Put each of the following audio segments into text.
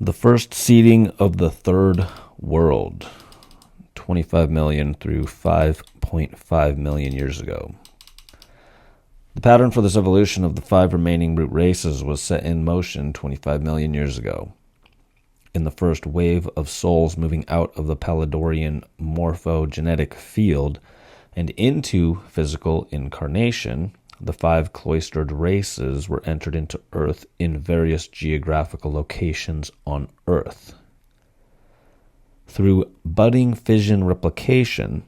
The first seeding of the third world, 25 million through 5.5 million years ago. The pattern for this evolution of the 5 remaining root races was set in motion 25 million years ago. In the first wave of souls moving out of the Palladorian morphogenetic field and into physical incarnation, the 5 cloistered races were entered into Earth in various geographical locations on Earth. Through budding fission replication,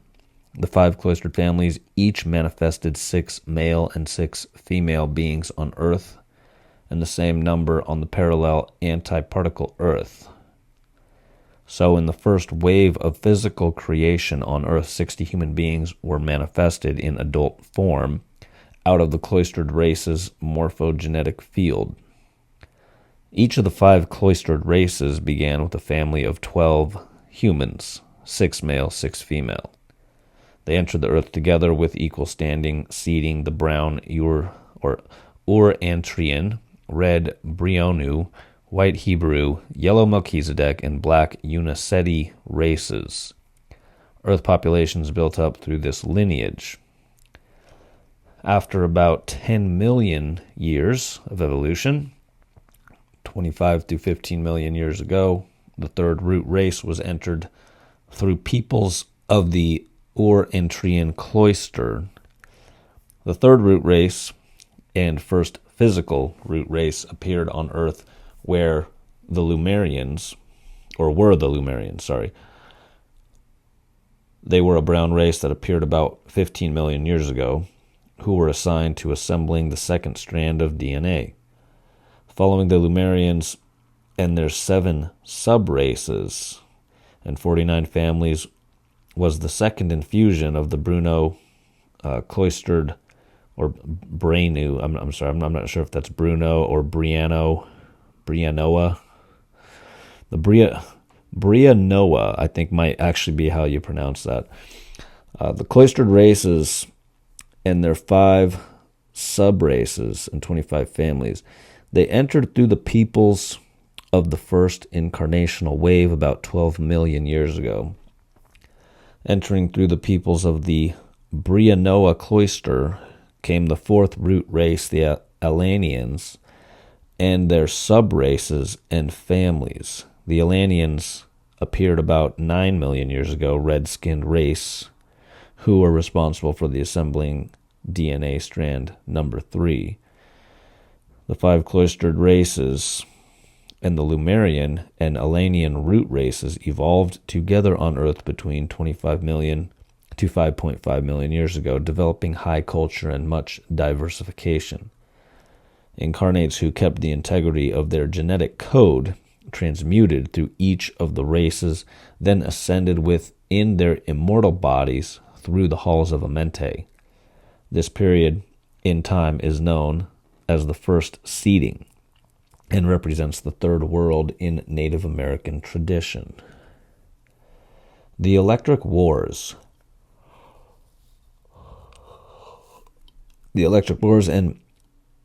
the 5 cloistered families each manifested 6 male and 6 female beings on Earth, and the same number on the parallel antiparticle Earth. So in the first wave of physical creation on Earth, 60 human beings were manifested in adult form out of the cloistered race's morphogenetic field. Each of the 5 cloistered races began with a family of 12 humans, 6 male, 6 female. They entered the Earth together with equal standing, seeding the brown Ur-Antrian, red Brionu, white Hebrew, yellow Melchizedek, and black Uniseti races. Earth populations built up through this lineage. After about 10 million years of evolution, 25 to 15 million years ago, the third root race was entered through peoples of the Ur-Antrian cloister. The third root race and first physical root race appeared on Earth where the Lumerians, They were a brown race that appeared about 15 million years ago, who were assigned to assembling the second strand of DNA. Following the Lumerians and their 7 sub-races and 49 families was the second infusion of the Bruno cloistered, or Branu. I'm sorry, I'm not sure if that's Bruno or Brianoa. The Brianoa, I think, might actually be how you pronounce that. The cloistered races and their 5 sub-races and 25 families, they entered through the peoples of the first incarnational wave about 12 million years ago. Entering through the peoples of the Brianoa cloister came the 4th root race, the Alanians, and their sub-races and families. The Alanians appeared about 9 million years ago, red-skinned race, who were responsible for the assembling DNA strand number 3. The 5 cloistered races and the Lumerian and Alanian root races evolved together on Earth between 25 million to 5.5 million years ago, developing high culture and much diversification. Incarnates who kept the integrity of their genetic code transmuted through each of the races, then ascended within their immortal bodies through the halls of Amente. This period in time is known as the first seeding and represents the third world in Native American tradition. The Electric Wars. The Electric Wars and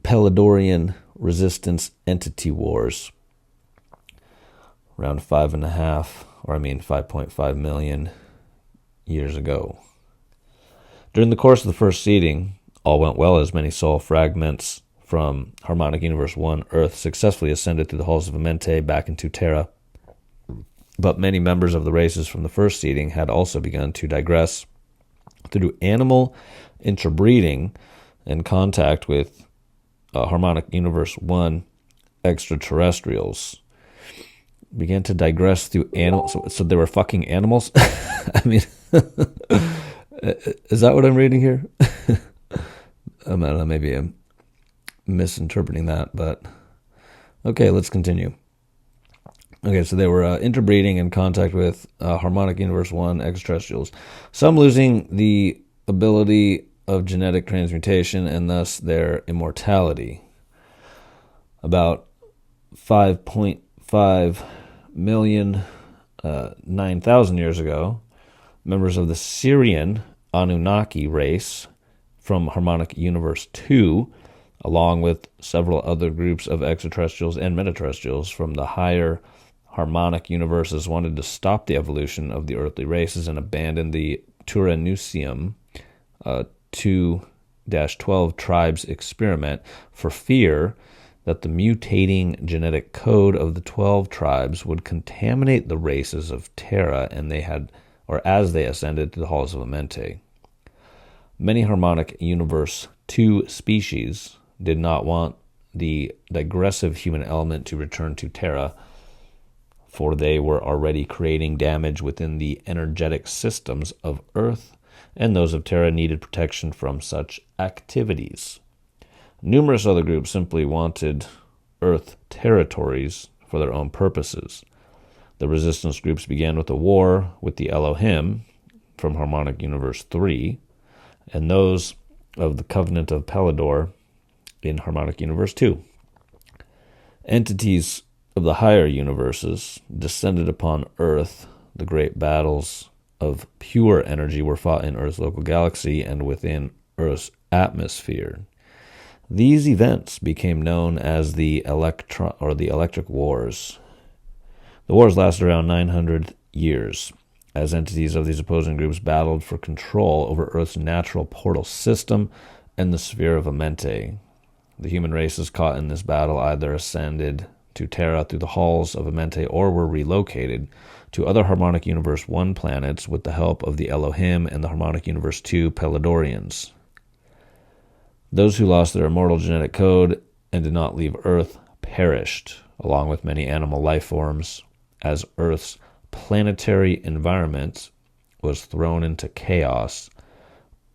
Palladorian Resistance Entity Wars, around 5.5 million years ago. During the course of the first seeding, all went well as many soul fragments from Harmonic Universe 1 Earth successfully ascended through the halls of Amente back into Terra. But many members of the races from the first seeding had also begun to digress through animal interbreeding and contact with Harmonic Universe 1 extraterrestrials. Began to digress through animals. So they were fucking animals? I mean, is that what I'm reading here? I don't know, maybe I'm misinterpreting that, but okay, let's continue. Okay, so they were interbreeding in contact with Harmonic Universe 1 extraterrestrials, some losing the ability of genetic transmutation and thus their immortality. About 5.5 million, 9,000 years ago, members of the Syrian Anunnaki race from Harmonic Universe 2, along with several other groups of extraterrestrials and metaterrestrials from the higher harmonic universes wanted to stop the evolution of the earthly races and abandon the Turanusium 2-12 tribes experiment for fear that the mutating genetic code of the 12 tribes would contaminate the races of Terra as they ascended to the halls of Amente. Many harmonic universe 2 species did not want the digressive human element to return to Terra, for they were already creating damage within the energetic systems of Earth, and those of Terra needed protection from such activities. Numerous other groups simply wanted Earth territories for their own purposes. The resistance groups began with a war with the Elohim from Harmonic Universe 3, and those of the Covenant of Pelador in Harmonic Universe 2. Entities of the higher universes descended upon Earth. The great battles of pure energy were fought in Earth's local galaxy and within Earth's atmosphere. These events became known as the Electric Wars. The wars lasted around 900 years, as entities of these opposing groups battled for control over Earth's natural portal system and the sphere of Amente. The human races caught in this battle either ascended to Terra through the halls of Amente or were relocated to other Harmonic Universe 1 planets with the help of the Elohim and the Harmonic Universe 2 Peladorians. Those who lost their immortal genetic code and did not leave Earth perished, along with many animal life forms, as Earth's planetary environment was thrown into chaos.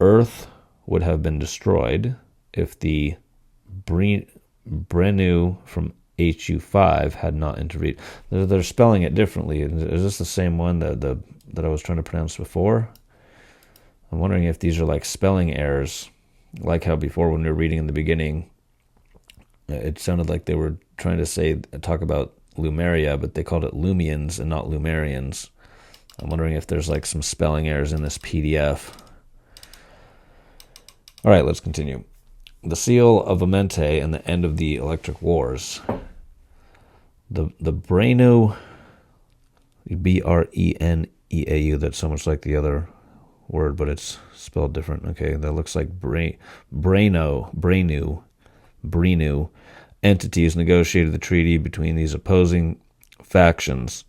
Earth would have been destroyed if the Brenu from HU5 had not intervened. They're spelling it differently. Is this the same one that I was trying to pronounce before? I'm wondering if these are like spelling errors, like how before when we were reading in the beginning, it sounded like they were trying to talk about Lumeria, but they called it Lumians and not Lumerians. I'm wondering if there's like some spelling errors in this PDF. All right, let's continue. The seal of Amente and the end of the Electric Wars. The Breno, Breneau, that's so much like the other word, but it's spelled different. Okay, that looks like Brenu entities negotiated the treaty between these opposing factions.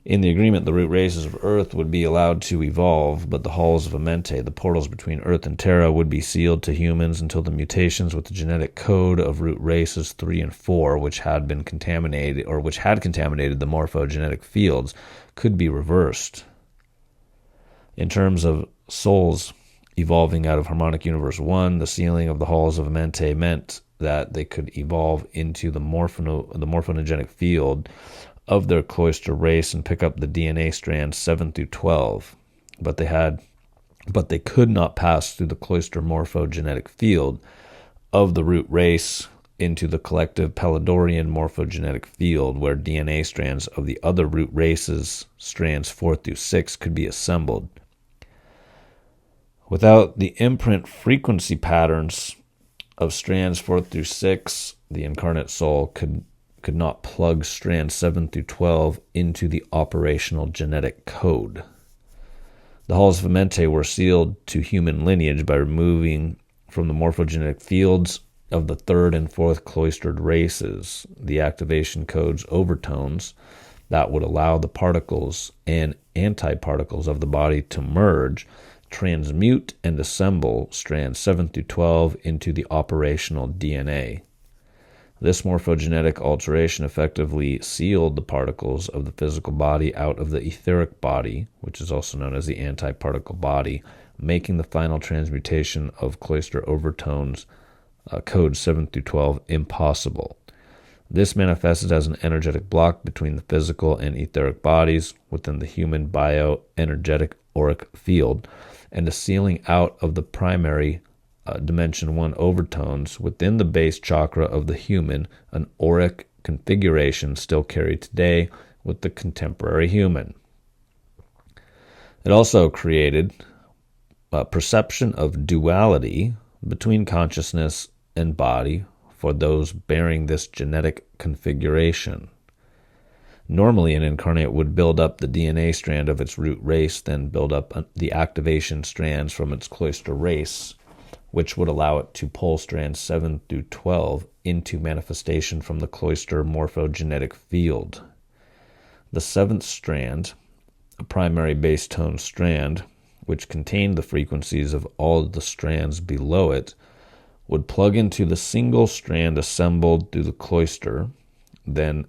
In the agreement, the root races of Earth would be allowed to evolve, but the halls of Amente, the portals between Earth and Terra, would be sealed to humans until the mutations with the genetic code of root races 3 and 4, which had contaminated the morphogenetic fields, could be reversed. In terms of souls evolving out of Harmonic Universe 1, the sealing of the halls of Amente meant that they could evolve into the morphogenic field of their cloister race and pick up the DNA strands 7 through 12, but they could not pass through the cloister morphogenetic field of the root race into the collective Peladorian morphogenetic field, where DNA strands of the other root races, strands 4 through 6, could be assembled. Without the imprint frequency patterns of strands 4 through 6, the incarnate soul could not plug strands 7 through 12 into the operational genetic code. The halls of Amente were sealed to human lineage by removing from the morphogenetic fields of the 3rd and 4th cloistered races the activation codes overtones that would allow the particles and antiparticles of the body to merge, transmute, and assemble strands 7 through 12 into the operational DNA. This morphogenetic alteration effectively sealed the particles of the physical body out of the etheric body, which is also known as the antiparticle body, making the final transmutation of cloister overtones codes 7 through 12 impossible. This manifested as an energetic block between the physical and etheric bodies within the human bioenergetic auric field, and a sealing out of the primary Dimension 1 overtones within the base chakra of the human, an auric configuration still carried today with the contemporary human. It also created a perception of duality between consciousness and body for those bearing this genetic configuration. Normally, an incarnate would build up the DNA strand of its root race, then build up the activation strands from its cloister race, which would allow it to pull strands 7 through 12 into manifestation from the cloister morphogenetic field. The seventh strand, a primary base tone strand, which contained the frequencies of all the strands below it, would plug into the single strand assembled through the cloister, then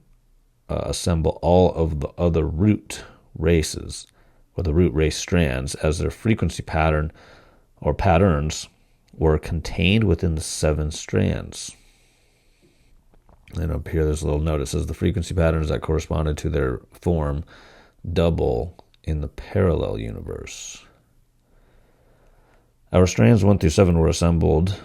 assemble all of the other root races, or the root race strands, as their frequency pattern or patterns were contained within the 7 strands. And up here there's a little note. It says the frequency patterns that corresponded to their form double in the parallel universe. Our strands 1 through 7 were assembled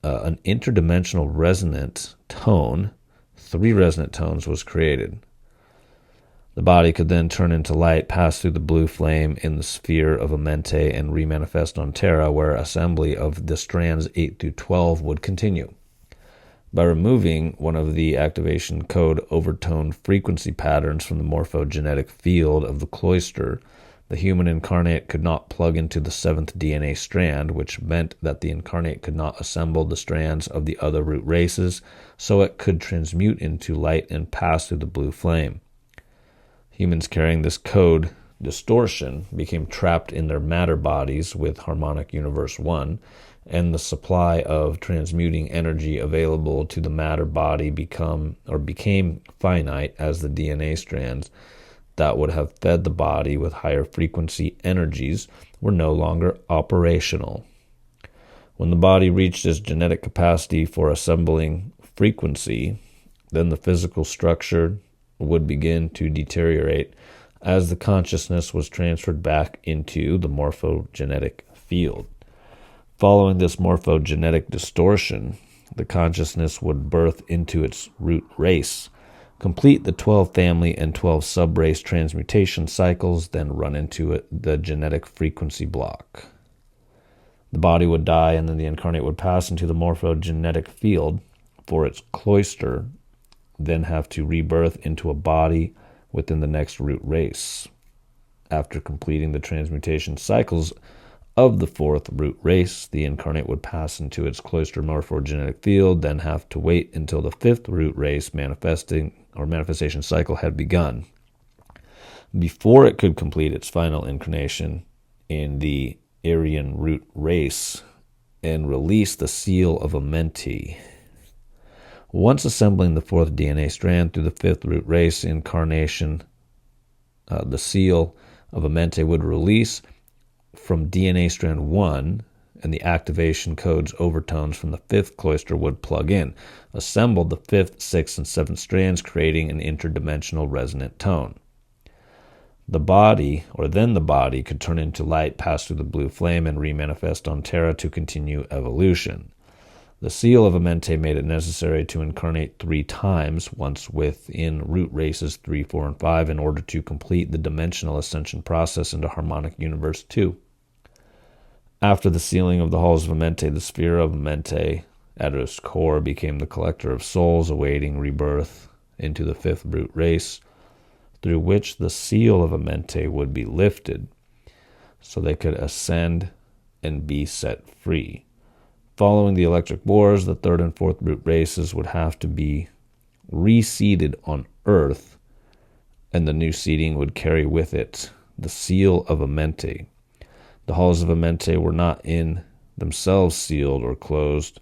an interdimensional resonant tone. 3 resonant tones was created. The body could then turn into light, pass through the blue flame in the sphere of Amente, and remanifest on Terra, where assembly of the strands 8 through 12 would continue. By removing one of the activation code overtone frequency patterns from the morphogenetic field of the cloister, the human incarnate could not plug into the 7th DNA strand, which meant that the incarnate could not assemble the strands of the other root races, so it could transmute into light and pass through the blue flame. Humans carrying this code distortion became trapped in their matter bodies with harmonic universe 1, and the supply of transmuting energy available to the matter body became finite, as the DNA strands that would have fed the body with higher frequency energies were no longer operational. When the body reached its genetic capacity for assembling frequency, then the physical structure would begin to deteriorate as the consciousness was transferred back into the morphogenetic field. Following this morphogenetic distortion, the consciousness would birth into its root race, complete the 12 family and 12 subrace transmutation cycles, then run into the genetic frequency block. The body would die, and then the incarnate would pass into the morphogenetic field for its cloister, then have to rebirth into a body within the next root race. After completing the transmutation cycles of the 4th root race, the incarnate would pass into its cloister morphogenetic field, then have to wait until the 5th root race manifestation cycle had begun before it could complete its final incarnation in the Aryan root race and release the seal of Amente. Once assembling the 4th DNA strand through the 5th root race incarnation, the seal of Amente would release from DNA strand 1, and the activation codes overtones from the 5th cloister would plug in, assemble the 5th, 6th, and 7th strands, creating an interdimensional resonant tone. The body could turn into light, pass through the blue flame, and remanifest on Terra to continue evolution. The seal of Amente made it necessary to incarnate 3 times, once within root races 3, 4, and 5, in order to complete the dimensional ascension process into harmonic universe 2. After the sealing of the halls of Amente, the sphere of Amente at its core became the collector of souls awaiting rebirth into the 5th root race, through which the seal of Amente would be lifted so they could ascend and be set free. Following the electric wars, the 3rd and 4th root races would have to be reseeded on Earth, and the new seeding would carry with it the seal of Amente. The halls of Amente were not in themselves sealed or closed.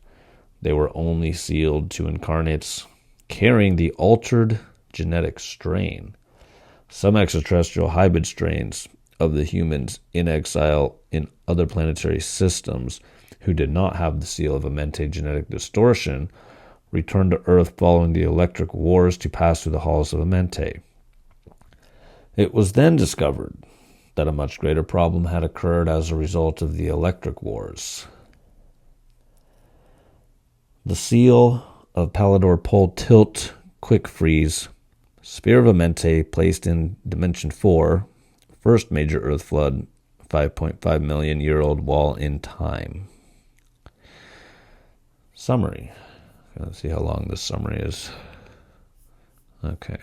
They were only sealed to incarnates carrying the altered genetic strain. Some extraterrestrial hybrid strains of the humans in exile in other planetary systems who did not have the seal of Amente genetic distortion returned to Earth following the electric wars to pass through the halls of Amente. It was then discovered that a much greater problem had occurred as a result of the electric wars. The seal of Pallador Pole Tilt Quick Freeze, sphere of Amente placed in Dimension 4, first major Earth flood, 5.5 million year old wall in time. Summary. Let's see how long this summary is. Okay.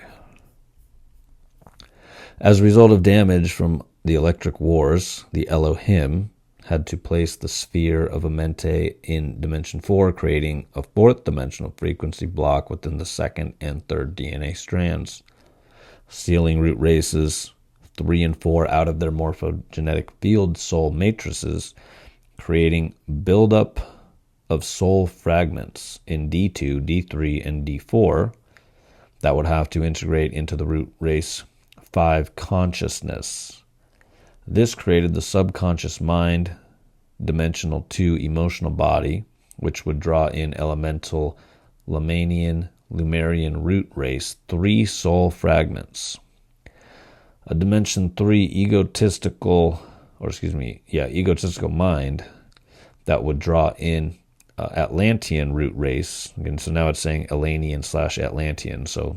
As a result of damage from the electric wars, the Elohim had to place the sphere of Amente in dimension 4, creating a fourth dimensional frequency block within the second and third DNA strands, sealing root races 3 and 4 out of their morphogenetic field soul matrices, creating buildup of soul fragments in D2, D3, and D4 that would have to integrate into the root race 5 consciousness. This created the subconscious mind, dimensional 2 emotional body, which would draw in elemental Lemanian, Lumerian root race 3 soul fragments. A dimension 3 egotistical mind that would draw in Atlantean root race. Again, so now it's saying Elanian/Atlantean. So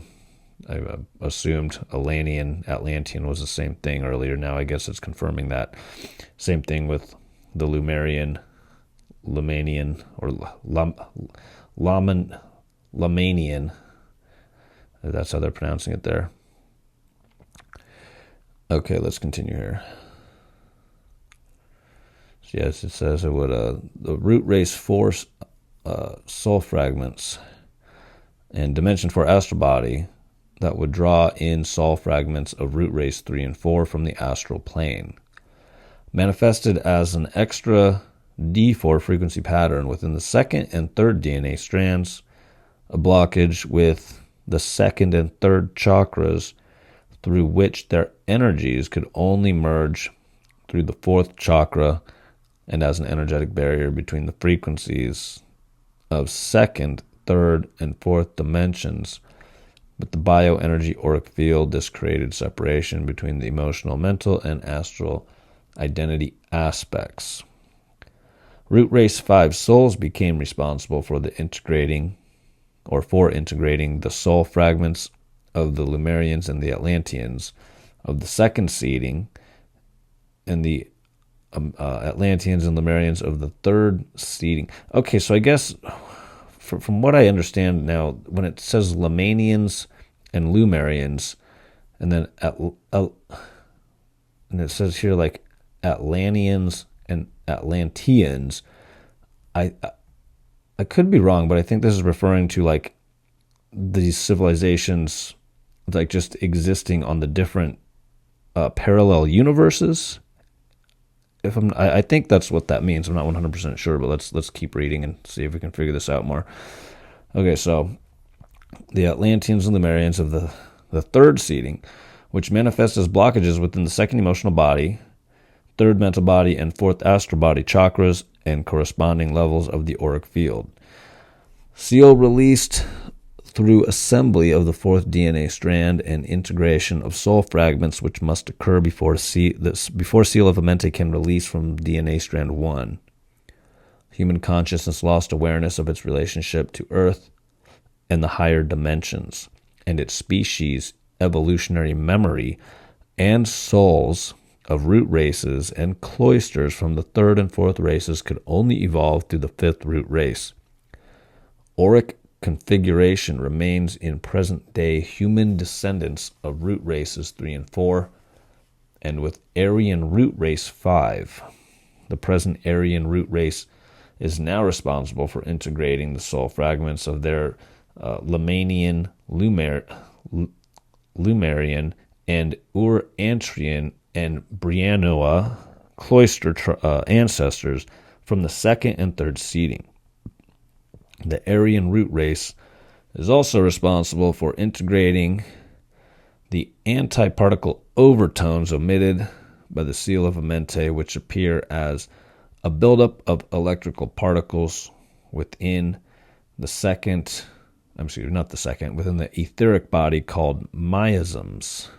I assumed Atlantean was the same thing earlier. Now I guess it's confirming that. Same thing with the Lemanian, or Lamanian. That's how they're pronouncing it there. Okay, let's continue here. So yes, it says it would the root race 4 soul fragments and dimension 4 astral body that would draw in soul fragments of root race 3 and 4 from the astral plane. Manifested as an extra D4 frequency pattern within the second and third DNA strands, a blockage with the second and third chakras through which their energies could only merge through the fourth chakra, and as an energetic barrier between the frequencies of second, third, and fourth dimensions. With the bioenergy auric field, this created separation between the emotional, mental, and astral identity aspects. Root race 5 souls became responsible for integrating the soul fragments of the Lemurians and the Atlanteans of the second seeding, and the Atlanteans and Lemurians of the third seeding. Okay, so I guess from what I understand now, when it says Lemanians and Lumerians, and then and it says here like Atlanteans and Atlanteans, I could be wrong, but I think this is referring to like these civilizations like just existing on the different parallel universes. I think that's what that means. I'm not 100% sure, but let's keep reading and see if we can figure this out more. Okay, so the Atlanteans and Lemurians of the third seeding, which manifest as blockages within the second emotional body, third mental body, and fourth astral body chakras and corresponding levels of the auric field. Seal released through assembly of the fourth DNA strand and integration of soul fragments, which must occur before Seal of Amente can release from DNA strand 1. Human consciousness lost awareness of its relationship to Earth and the higher dimensions, and its species evolutionary memory and souls of root races and cloisters from the third and fourth races could only evolve through the fifth root race. Auric configuration remains in present-day human descendants of root races 3 and 4, and with Aryan root race 5. The present Aryan root race is now responsible for integrating the soul fragments of their Lemanian, Lumerian, and Ur-Antrian and Brianoa cloister ancestors from the second and third seeding. The Aryan root race is also responsible for integrating the antiparticle overtones omitted by the seal of Amente, which appear as a buildup of electrical particles within within the etheric body called miasms,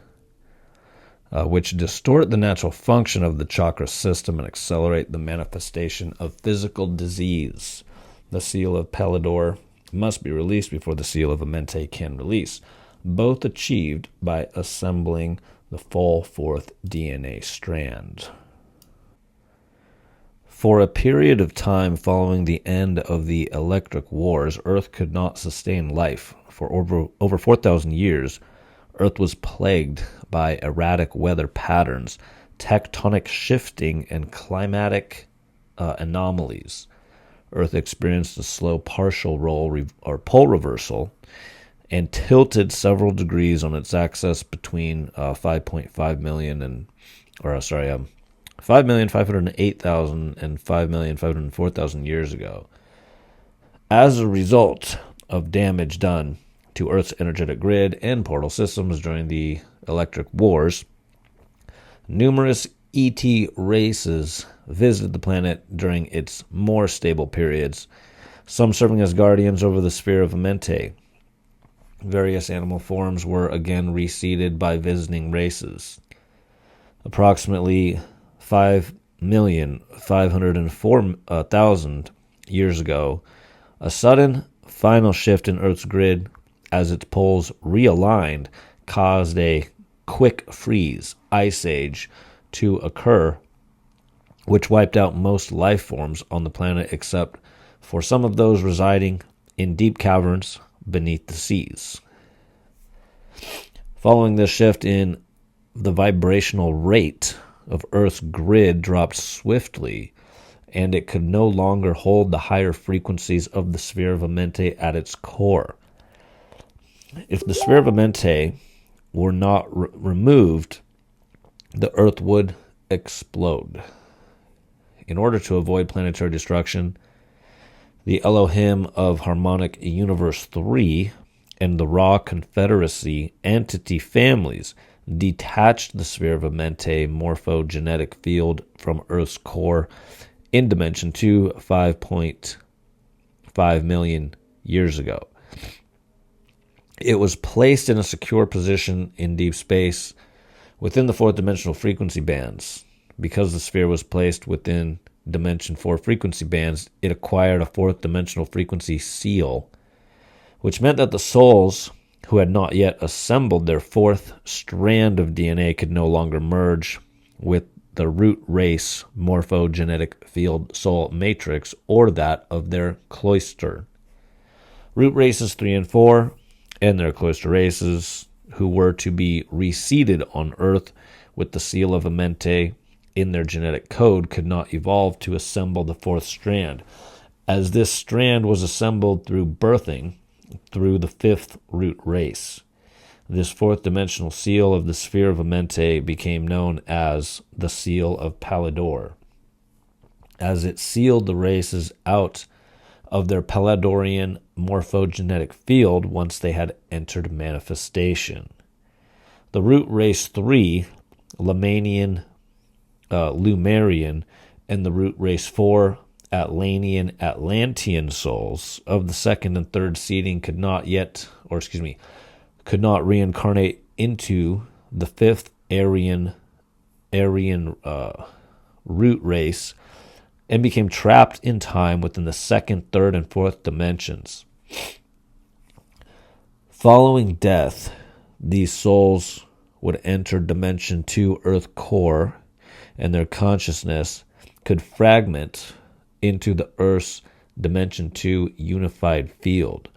which distort the natural function of the chakra system and accelerate the manifestation of physical disease. The seal of Pallador must be released before the seal of Amente can release, both achieved by assembling the full fourth DNA strand. For a period of time following the end of the electric wars, Earth could not sustain life, for over 4,000 years, Earth was plagued by erratic weather patterns, tectonic shifting, and climatic anomalies. Earth experienced a slow partial pole reversal and tilted several degrees on its axis between 5.5 million and, 5,508,000 and 5,504,000 years ago. As a result of damage done to Earth's energetic grid and portal systems during the electric wars, numerous ET races visited the planet during its more stable periods, some serving as guardians over the sphere of Amente. Various animal forms were again reseeded by visiting races. Approximately 5,504,000 years ago, a sudden final shift in Earth's grid as its poles realigned caused a quick freeze, ice age, to occur, which wiped out most life forms on the planet except for some of those residing in deep caverns beneath the seas. Following this shift in the vibrational rate of Earth's grid dropped swiftly, and it could no longer hold the higher frequencies of the sphere of Amente at its core. If the sphere of Amente were not removed, the Earth would explode. In order to avoid planetary destruction, the Elohim of Harmonic Universe 3 and the Ra Confederacy entity families detached the sphere of Amente morphogenetic field from Earth's core in Dimension 2 5.5 million years ago. It was placed in a secure position in deep space within the fourth dimensional frequency bands. Because the sphere was placed within Dimension 4 frequency bands, it acquired a fourth dimensional frequency seal, which meant that the souls who had not yet assembled their fourth strand of DNA could no longer merge with the root race morphogenetic field soul matrix or that of their cloister. Root races 3 and 4 and their cloister races, who were to be reseeded on Earth with the seal of Amente in their genetic code, could not evolve to assemble the fourth strand, as this strand was assembled through birthing through the fifth root race. This fourth dimensional seal of the sphere of Amente became known as the Seal of Pallador, as it sealed the races out of their Palladorian morphogenetic field once they had entered manifestation. The root race 3, Lemanian, Lumerian, and the root race 4, Atlantean souls of the second and third seeding could not reincarnate into the fifth Aryan root race and became trapped in time within the second, third, and fourth dimensions. Following death, these souls would enter Dimension 2 Earth core, and their consciousness could fragment into the Earth's Dimension 2 unified field.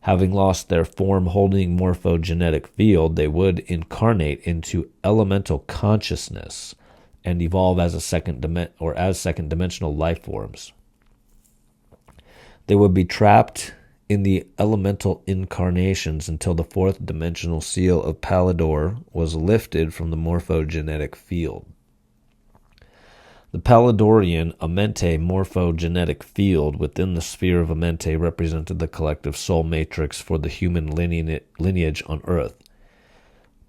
Having lost their form-holding morphogenetic field, they would incarnate into elemental consciousness and evolve as second dimensional life forms. They would be trapped in the elemental incarnations until the fourth dimensional seal of Pallador was lifted from the morphogenetic field. The Palladorian Amente morphogenetic field within the sphere of Amente represented the collective soul matrix for the human lineage on Earth.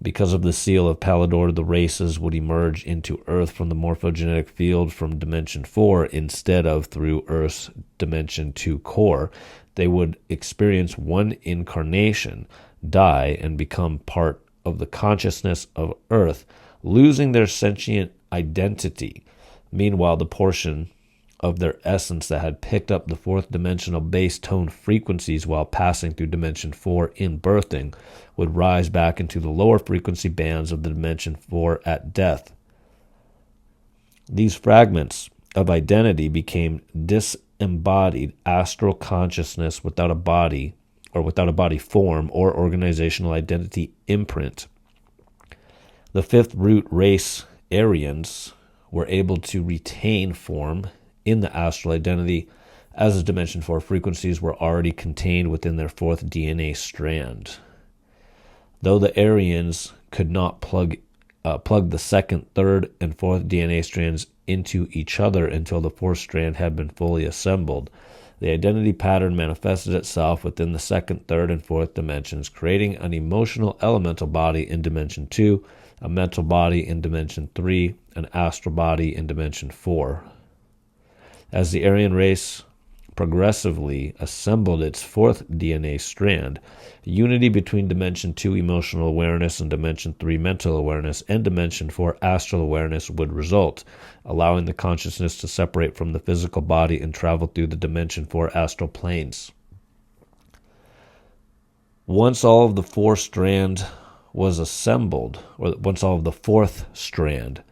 Because of the seal of Pallador, the races would emerge into Earth from the morphogenetic field from Dimension 4 instead of through Earth's Dimension 2 core. They would experience one incarnation, die, and become part of the consciousness of Earth, losing their sentient identity. Meanwhile, the portion of their essence that had picked up the fourth dimensional bass tone frequencies while passing through Dimension 4 in birthing would rise back into the lower frequency bands of the Dimension 4 at death. These fragments of identity became disembodied astral consciousness without a body or without a body form or organizational identity imprint. The fifth root race Aryans were able to retain form in the astral identity as the Dimension 4 frequencies were already contained within their fourth DNA strand. Though the Aryans could not plug the second, third, and fourth DNA strands into each other until the fourth strand had been fully assembled, the identity pattern manifested itself within the second, third, and fourth dimensions, creating an emotional elemental body in Dimension 2, a mental body in Dimension 3, an astral body in Dimension 4. As the Aryan race progressively assembled its fourth DNA strand, unity between Dimension 2 emotional awareness and Dimension 3 mental awareness and Dimension 4 astral awareness would result, allowing the consciousness to separate from the physical body and travel through the Dimension 4 astral planes. Once all of the fourth strand was assembled, or once all of the fourth strand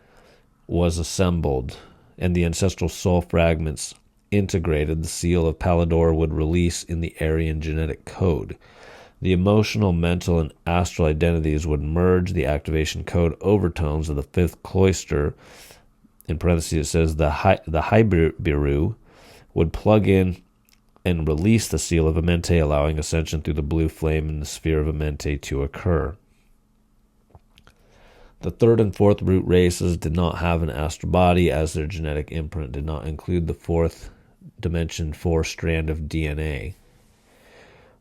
was assembled, and the ancestral soul fragments integrated, the seal of Pallador would release in the Aryan genetic code. The emotional, mental, and astral identities would merge the activation code overtones of the fifth cloister. In parentheses, it says the Haibiru would plug in and release the seal of Amente, allowing ascension through the blue flame in the sphere of Amente to occur. The third and fourth root races did not have an astral body, as their genetic imprint did not include the fourth Dimension 4 strand of DNA.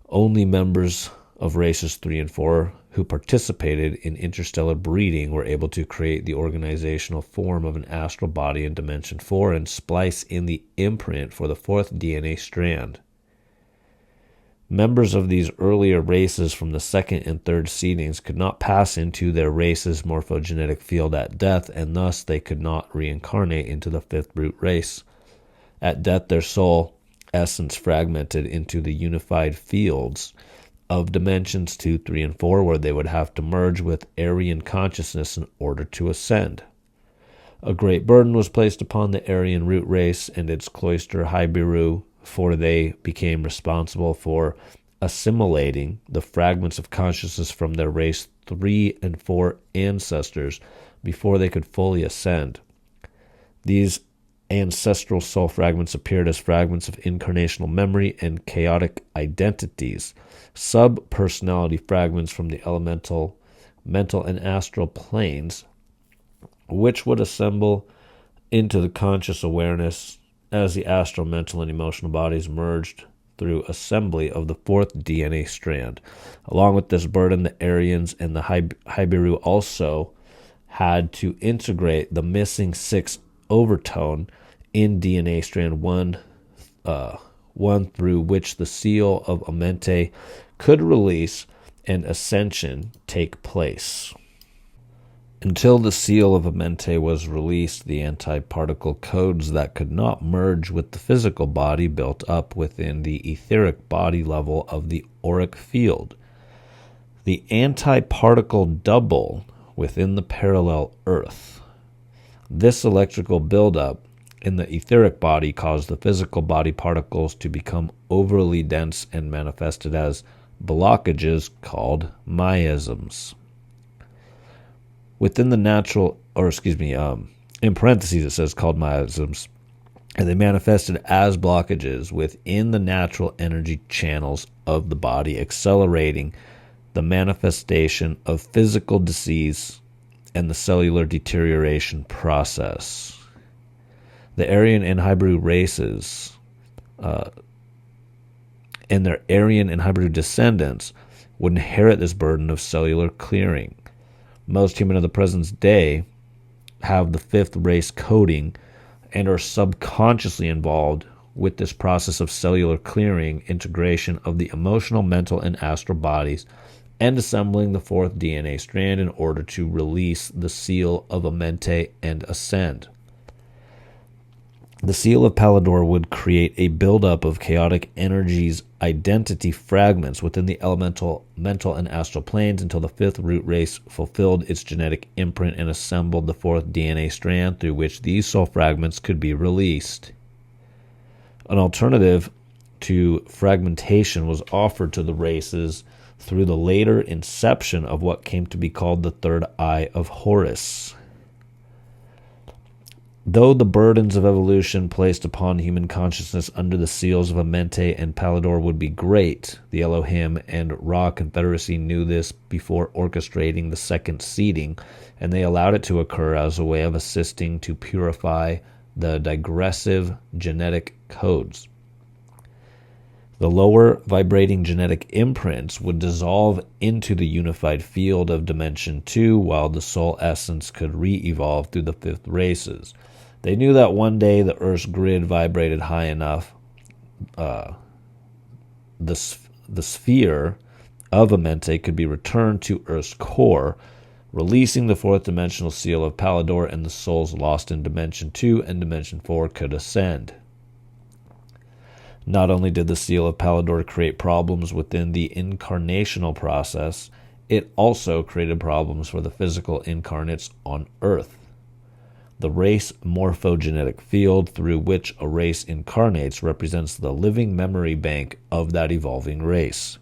Only members of races 3 and 4 who participated in interstellar breeding were able to create the organizational form of an astral body in Dimension 4 and splice in the imprint for the fourth DNA strand. Members of these earlier races from the second and third seedings could not pass into their race's morphogenetic field at death, and thus they could not reincarnate into the fifth root race. At death, their soul essence fragmented into the unified fields of dimensions 2, 3, and 4, where they would have to merge with Aryan consciousness in order to ascend. A great burden was placed upon the Aryan root race and its cloister Haibiru, for they became responsible for assimilating the fragments of consciousness from their race 3 and 4 ancestors before they could fully ascend. These ancestral soul fragments appeared as fragments of incarnational memory and chaotic identities, sub-personality fragments from the elemental, mental, and astral planes, which would assemble into the conscious awareness as the astral, mental, and emotional bodies merged through assembly of the fourth DNA strand. Along with this burden, the Aryans and the Haibiru also had to integrate the missing sixth overtone in DNA strand 1 through which the seal of Amente could release and ascension take place. Until the seal of Amente was released, the antiparticle codes that could not merge with the physical body built up within the etheric body level of the auric field. The antiparticle double within the parallel earth. This electrical buildup in the etheric body caused the physical body particles to become overly dense and manifested as blockages called miasms. Within the natural, in parentheses it says called miasms, and they manifested as blockages within the natural energy channels of the body, accelerating the manifestation of physical disease and the cellular deterioration process. The Aryan and Haibiru races and their Aryan and Haibiru descendants would inherit this burden of cellular clearing. Most human of the present day have the fifth race coding and are subconsciously involved with this process of cellular clearing, integration of the emotional, mental, and astral bodies, and assembling the fourth DNA strand in order to release the seal of Amente and ascend. The seal of Pallador would create a buildup of chaotic energies, identity fragments within the elemental, mental, and astral planes until the fifth root race fulfilled its genetic imprint and assembled the fourth DNA strand through which these soul fragments could be released. An alternative to fragmentation was offered to the races through the later inception of what came to be called the third eye of Horus. Though the burdens of evolution placed upon human consciousness under the seals of Amente and Pallador would be great, the Elohim and Ra Confederacy knew this before orchestrating the second seeding, and they allowed it to occur as a way of assisting to purify the digressive genetic codes. The lower vibrating genetic imprints would dissolve into the unified field of Dimension 2, while the soul essence could re-evolve through the fifth races. They knew that one day the Earth's grid vibrated high enough, the sphere of Amente could be returned to Earth's core, releasing the fourth dimensional seal of Pallador, and the souls lost in Dimension 2 and Dimension 4 could ascend. Not only did the seal of Pallador create problems within the incarnational process, it also created problems for the physical incarnates on Earth. The race morphogenetic field through which a race incarnates represents the living memory bank of that evolving race.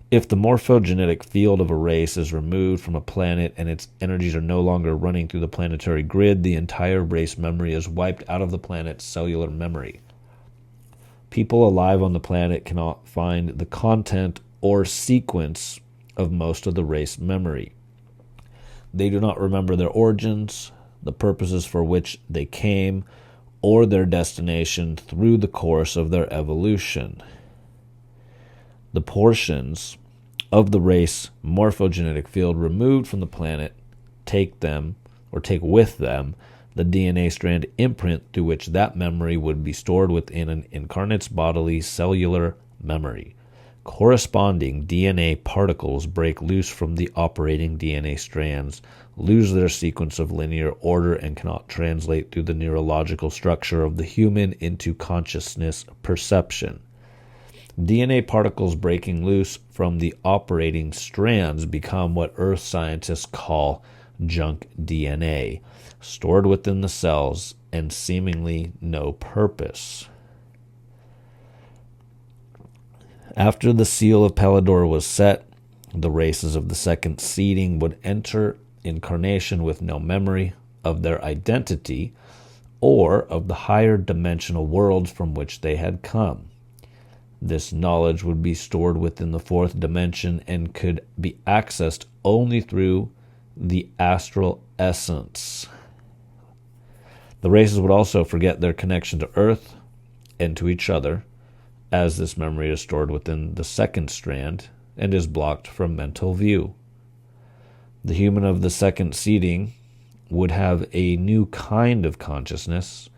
If the morphogenetic field of a race is removed from a planet and its energies are no longer running through the planetary grid, the entire race memory is wiped out of the planet's cellular memory. People alive on the planet cannot find the content or sequence of most of the race memory. They do not remember their origins, the purposes for which they came, or their destination through the course of their evolution. The portions of the race morphogenetic field removed from the planet take with them the DNA strand imprint through which that memory would be stored within an incarnate's bodily cellular memory. Corresponding DNA particles break loose from the operating DNA strands, lose their sequence of linear order, and cannot translate through the neurological structure of the human into consciousness perception. DNA particles breaking loose from the operating strands become what Earth scientists call junk DNA, stored within the cells and seemingly no purpose. After the seal of Pallador was set, the races of the second seeding would enter incarnation with no memory of their identity or of the higher dimensional worlds from which they had come. This knowledge would be stored within the fourth dimension and could be accessed only through the astral essence. The races would also forget their connection to Earth and to each other, as this memory is stored within the second strand and is blocked from mental view. The human of the second seeding would have a new kind of consciousness,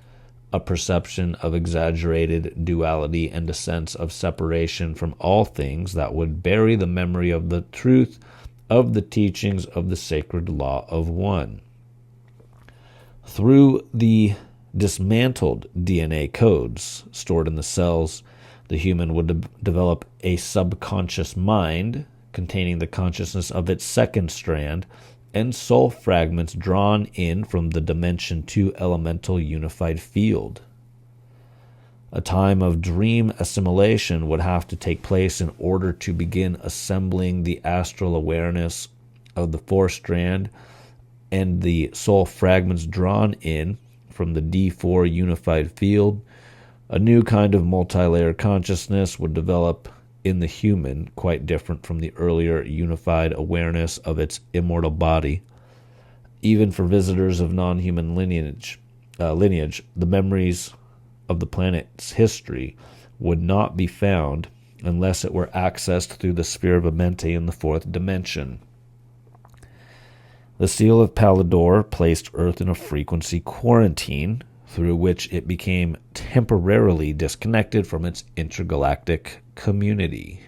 a perception of exaggerated duality and a sense of separation from all things that would bury the memory of the truth of the teachings of the sacred law of one. Through the dismantled DNA codes stored in the cells, the human would develop a subconscious mind containing the consciousness of its second strand and soul fragments drawn in from the Dimension 2 elemental unified field. A time of dream assimilation would have to take place in order to begin assembling the astral awareness of the fourth strand and the soul fragments drawn in from the D4 unified field. A new kind of multi-layer consciousness would develop in the human, quite different from the earlier unified awareness of its immortal body. Even for visitors of non-human lineage, the memories of the planet's history would not be found unless it were accessed through the sphere of Amente in the fourth dimension. The seal of Pallador placed Earth in a frequency quarantine, through which it became temporarily disconnected from its intergalactic community.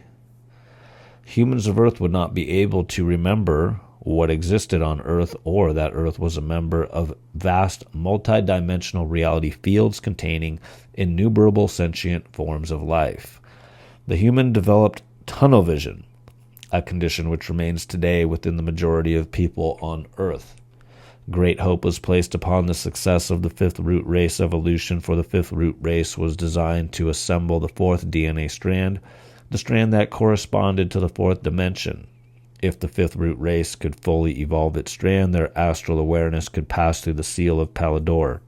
Humans of Earth would not be able to remember what existed on Earth or that Earth was a member of vast multidimensional reality fields containing innumerable sentient forms of life. The human developed tunnel vision, a condition which remains today within the majority of people on Earth. Great hope was placed upon the success of the fifth root race evolution, for the fifth root race was designed to assemble the fourth DNA strand, the strand that corresponded to the fourth dimension. If the fifth root race could fully evolve its strand, their astral awareness could pass through the seal of Pallador.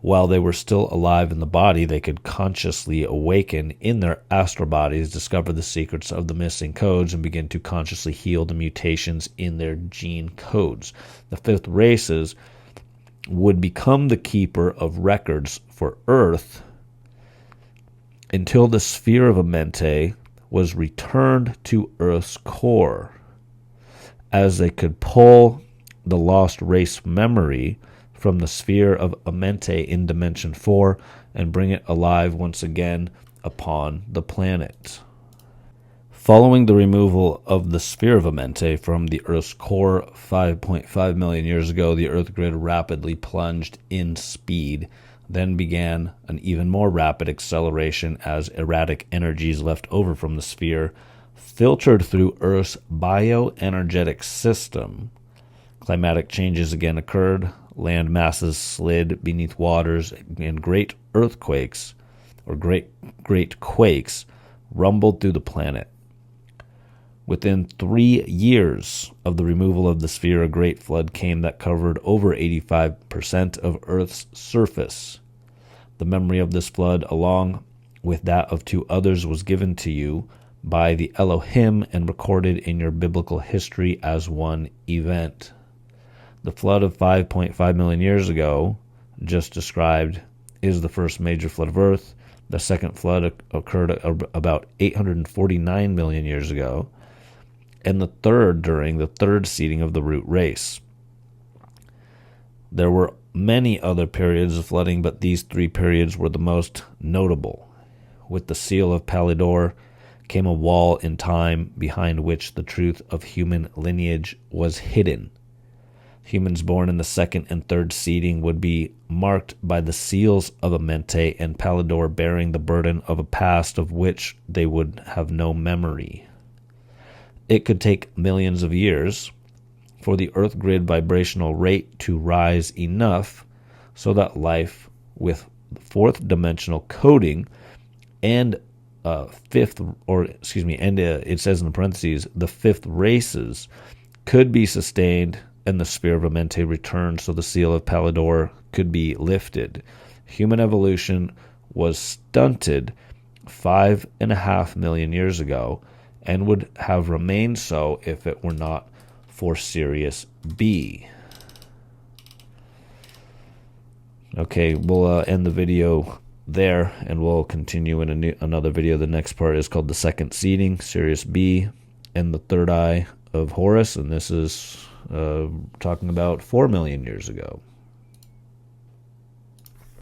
While they were still alive in the body, they could consciously awaken in their astral bodies, discover the secrets of the missing codes, and begin to consciously heal the mutations in their gene codes. The fifth races would become the keeper of records for Earth until the sphere of Amente was returned to Earth's core, as they could pull the lost race memory from the sphere of Amente in Dimension 4 and bring it alive once again upon the planet. Following the removal of the sphere of Amente from the Earth's core 5.5 million years ago, the Earth grid rapidly plunged in speed. Then began an even more rapid acceleration as erratic energies left over from the sphere filtered through Earth's bioenergetic system. Climatic changes again occurred. Land masses slid beneath waters, and great earthquakes, or great quakes, rumbled through the planet. Within 3 years of the removal of the sphere, a great flood came that covered over 85% of Earth's surface. The memory of this flood, along with that of 2 others, was given to you by the Elohim and recorded in your biblical history as one event. The flood of 5.5 million years ago, just described, is the first major flood of Earth. The second flood occurred about 849 million years ago, and the third during the third seeding of the root race. There were many other periods of flooding, but these 3 periods were the most notable. With the seal of Pallador came a wall in time behind which the truth of human lineage was hidden. Humans born in the second and third seeding would be marked by the seals of Amente and Pallador, bearing the burden of a past of which they would have no memory. It could take millions of years for the Earth grid vibrational rate to rise enough so that life with fourth dimensional coding and it says in the parentheses, the fifth races could be sustained and the sphere of Amente returned so the seal of Pallador could be lifted. Human evolution was stunted 5.5 million years ago and would have remained so if it were not for Sirius B. Okay, we'll end the video there, and we'll continue in another video. The next part is called the second seeding, Sirius B, and the third eye of Horus, and this is talking about 4 million years ago.